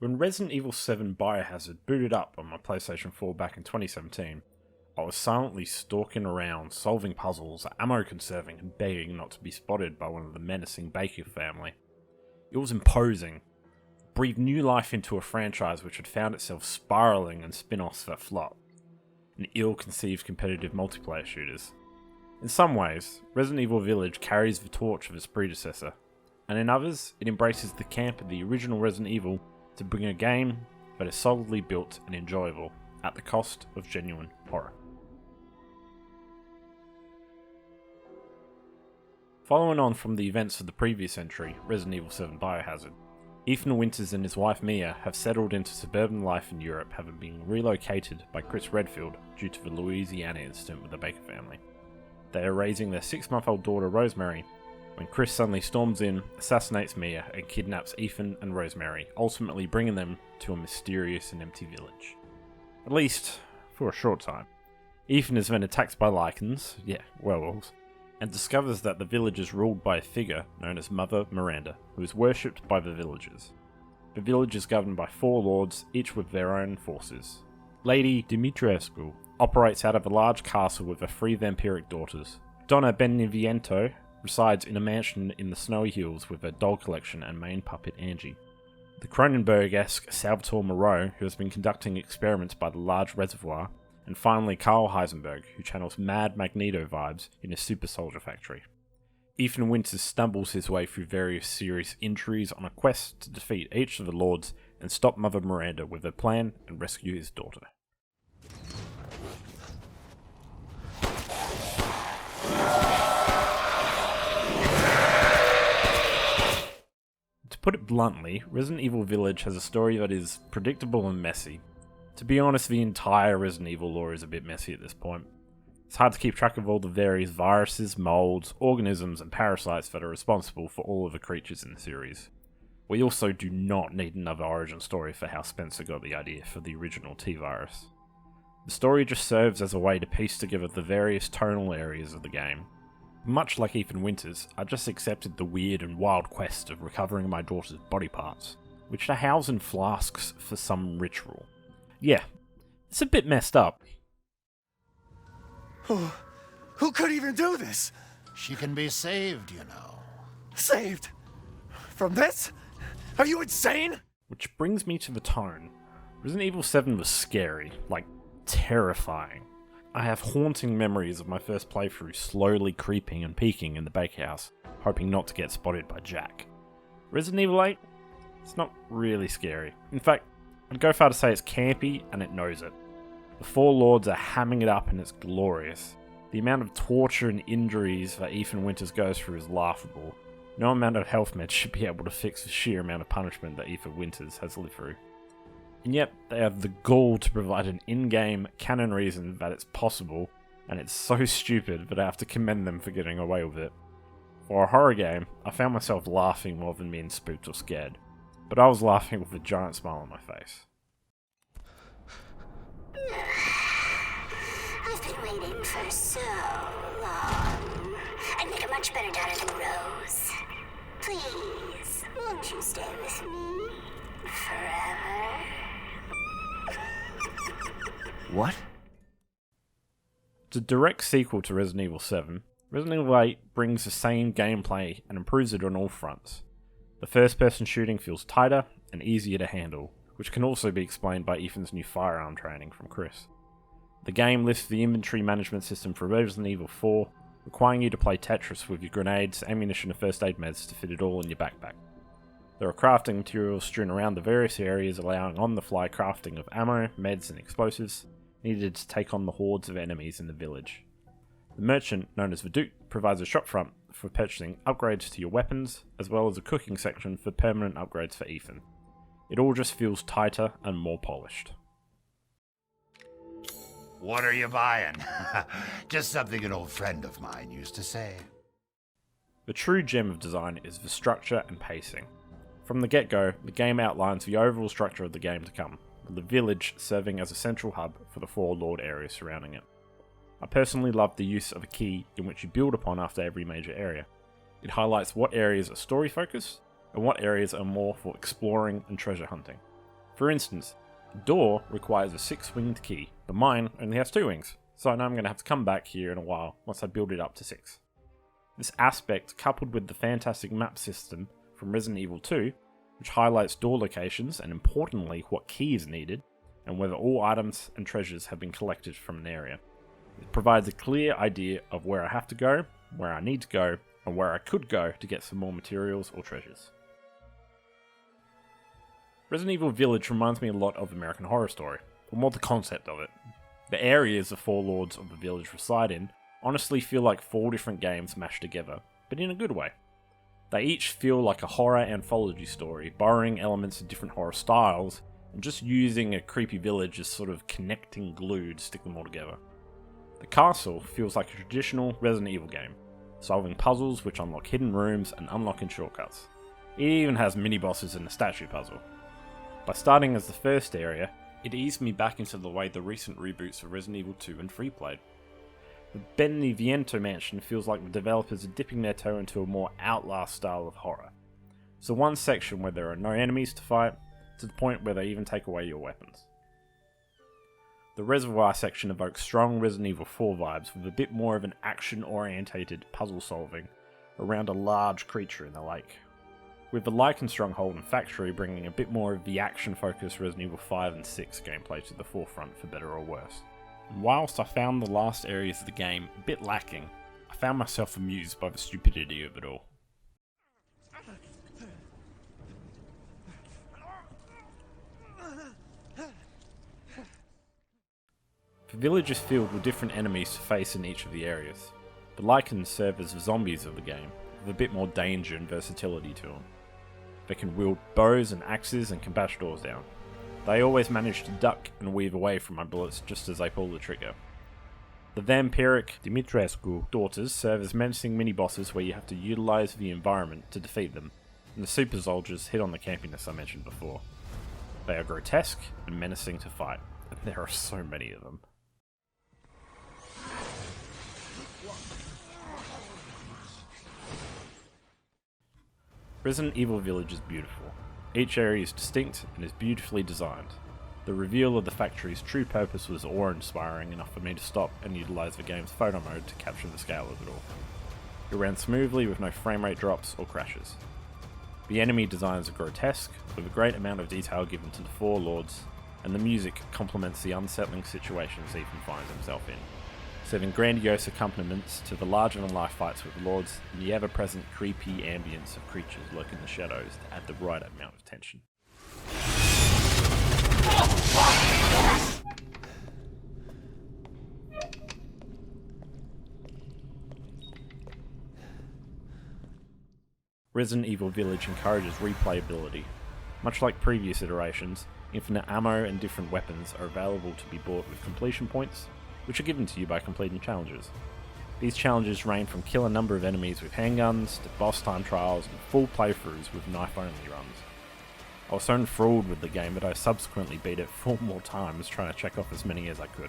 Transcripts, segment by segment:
When Resident Evil 7 Biohazard booted up on my PlayStation 4 back in 2017, I was silently stalking around, solving puzzles, ammo conserving, and begging not to be spotted by one of the menacing Baker family. It was imposing. It breathed new life into a franchise which had found itself spiralling in spin-offs that flop, and ill-conceived competitive multiplayer shooters. In some ways, Resident Evil Village carries the torch of its predecessor, and in others, it embraces the camp of the original Resident Evil to bring a game that is solidly built and enjoyable, at the cost of genuine horror. Following on from the events of the previous entry, Resident Evil 7 Biohazard, Ethan Winters and his wife Mia have settled into suburban life in Europe, having been relocated by Chris Redfield due to the Louisiana incident with the Baker family. They are raising their 6-month-old daughter Rosemary when Chris suddenly storms in, assassinates Mia, and kidnaps Ethan and Rosemary, ultimately bringing them to a mysterious and empty village. At least, for a short time. Ethan is then attacked by lichens, werewolves, and discovers that the village is ruled by a figure known as Mother Miranda, who is worshipped by the villagers. The village is governed by 4 lords, each with their own forces. Lady Dimitrescu operates out of a large castle with her 3 vampiric daughters. Donna Beneviento resides in a mansion in the snowy hills with her doll collection and main puppet Angie. The Cronenberg-esque Salvatore Moreau, who has been conducting experiments by the large reservoir, and finally Carl Heisenberg, who channels Mad Magneto vibes in his super soldier factory. Ethan Winters stumbles his way through various serious injuries on a quest to defeat each of the lords and stop Mother Miranda with her plan and rescue his daughter. To put it bluntly, Resident Evil Village has a story that is predictable and messy. To be honest, the entire Resident Evil lore is a bit messy at this point. It's hard to keep track of all the various viruses, molds, organisms, and parasites that are responsible for all of the creatures in the series. We also do not need another origin story for how Spencer got the idea for the original T-Virus. The story just serves as a way to piece together the various tonal areas of the game. Much like Ethan Winters, I just accepted the weird and wild quest of recovering my daughter's body parts, which are housed in flasks for some ritual. Yeah, it's a bit messed up. Who could even do this? She can be saved, you know. Saved? From this? Are you insane? Which brings me to the tone. Resident Evil 7 was scary, like terrifying. I have haunting memories of my first playthrough slowly creeping and peeking in the bakehouse, hoping not to get spotted by Jack. Resident Evil 8? It's not really scary. In fact, I'd go far to say it's campy and it knows it. The 4 lords are hamming it up and it's glorious. The amount of torture and injuries that Ethan Winters goes through is laughable. No amount of health meds should be able to fix the sheer amount of punishment that Ethan Winters has lived through. And yet, they have the gall to provide an in-game canon reason that it's possible, and it's so stupid that I have to commend them for getting away with it. For a horror game, I found myself laughing more than being spooked or scared, but I was laughing with a giant smile on my face. I've been waiting for so long. I'd make a much better daughter than Rose. Please, won't you stay with me forever? What? It's a direct sequel to Resident Evil 7. Resident Evil 8 brings the same gameplay and improves it on all fronts. The first-person shooting feels tighter and easier to handle, which can also be explained by Ethan's new firearm training from Chris. The game lifts the inventory management system for Resident Evil 4, requiring you to play Tetris with your grenades, ammunition and first aid meds to fit it all in your backpack. There are crafting materials strewn around the various areas, allowing on-the-fly crafting of ammo, meds and explosives needed to take on the hordes of enemies in the village. The merchant, known as the Duke, provides a shopfront for purchasing upgrades to your weapons, as well as a cooking section for permanent upgrades for Ethan. It all just feels tighter and more polished. What are you buying? Just something an old friend of mine used to say. The true gem of design is the structure and pacing. From the get-go, the game outlines the overall structure of the game to come, with the village serving as a central hub for the 4 lord areas surrounding it. I personally love the use of a key in which you build upon after every major area. It highlights what areas are story focused and what areas are more for exploring and treasure hunting. For instance, a door requires a 6-winged key, but mine only has 2 wings, so I know I'm going to have to come back here in a while once I build it up to 6. This aspect, coupled with the fantastic map system from Resident Evil 2, which highlights door locations and importantly what key is needed, and whether all items and treasures have been collected from an area. It provides a clear idea of where I have to go, where I need to go, and where I could go to get some more materials or treasures. Resident Evil Village reminds me a lot of American Horror Story, or more the concept of it. The areas the 4 lords of the village reside in honestly feel like 4 different games mashed together, but in a good way. They each feel like a horror anthology story, borrowing elements of different horror styles, and just using a creepy village as sort of connecting glue to stick them all together. The castle feels like a traditional Resident Evil game, solving puzzles which unlock hidden rooms and unlocking shortcuts. It even has mini-bosses and a statue puzzle. By starting as the first area, it eased me back into the way the recent reboots of Resident Evil 2 and 3 played. The Beneviento Mansion feels like the developers are dipping their toe into a more Outlast style of horror. So one section where there are no enemies to fight, to the point where they even take away your weapons. The Reservoir section evokes strong Resident Evil 4 vibes with a bit more of an action-orientated puzzle solving around a large creature in the lake, with the Lycan Stronghold and Factory bringing a bit more of the action-focused Resident Evil 5 and 6 gameplay to the forefront for better or worse. And whilst I found the last areas of the game a bit lacking, I found myself amused by the stupidity of it all. The village is filled with different enemies to face in each of the areas. The Lycans serve as the zombies of the game, with a bit more danger and versatility to them. They can wield bows and axes and can bash doors down. They always manage to duck and weave away from my bullets just as they pull the trigger. The vampiric Dimitrescu daughters serve as menacing mini-bosses where you have to utilise the environment to defeat them, and the super soldiers hit on the campiness I mentioned before. They are grotesque and menacing to fight, and there are so many of them. Resident Evil Village is beautiful. Each area is distinct and is beautifully designed. The reveal of the factory's true purpose was awe-inspiring enough for me to stop and utilise the game's photo mode to capture the scale of it all. It ran smoothly with no frame rate drops or crashes. The enemy designs are grotesque, with a great amount of detail given to the 4 lords, and the music complements the unsettling situations Ethan finds himself in, serving grandiose accompaniments to the larger-than-life fights with the lords and the ever-present creepy ambience of creatures lurking in the shadows to add the right amount of tension. Resident Evil Village encourages replayability. Much like previous iterations, infinite ammo and different weapons are available to be bought with completion points, which are given to you by completing challenges. These challenges range from kill a number of enemies with handguns, to boss time trials, and full playthroughs with knife-only runs. I was so enthralled with the game that I subsequently beat it 4 more times trying to check off as many as I could.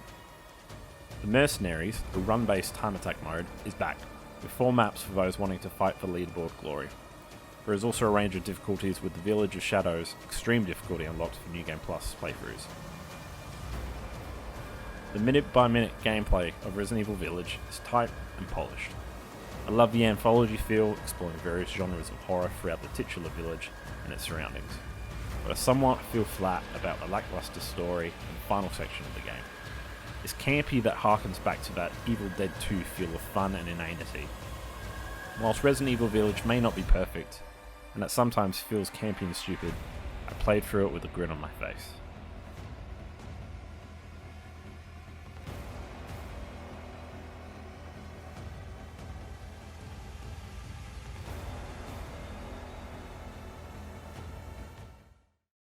The Mercenaries, a run-based time attack mode, is back, with 4 maps for those wanting to fight for leaderboard glory. There is also a range of difficulties with the Village of Shadows, extreme difficulty unlocked for New Game Plus playthroughs. The minute-by-minute gameplay of Resident Evil Village is tight and polished. I love the anthology feel, exploring various genres of horror throughout the titular village and its surroundings, but I somewhat feel flat about the lackluster story and the final section of the game. It's campy that harkens back to that Evil Dead 2 feel of fun and inanity. Whilst Resident Evil Village may not be perfect, and it sometimes feels campy and stupid, I played through it with a grin on my face.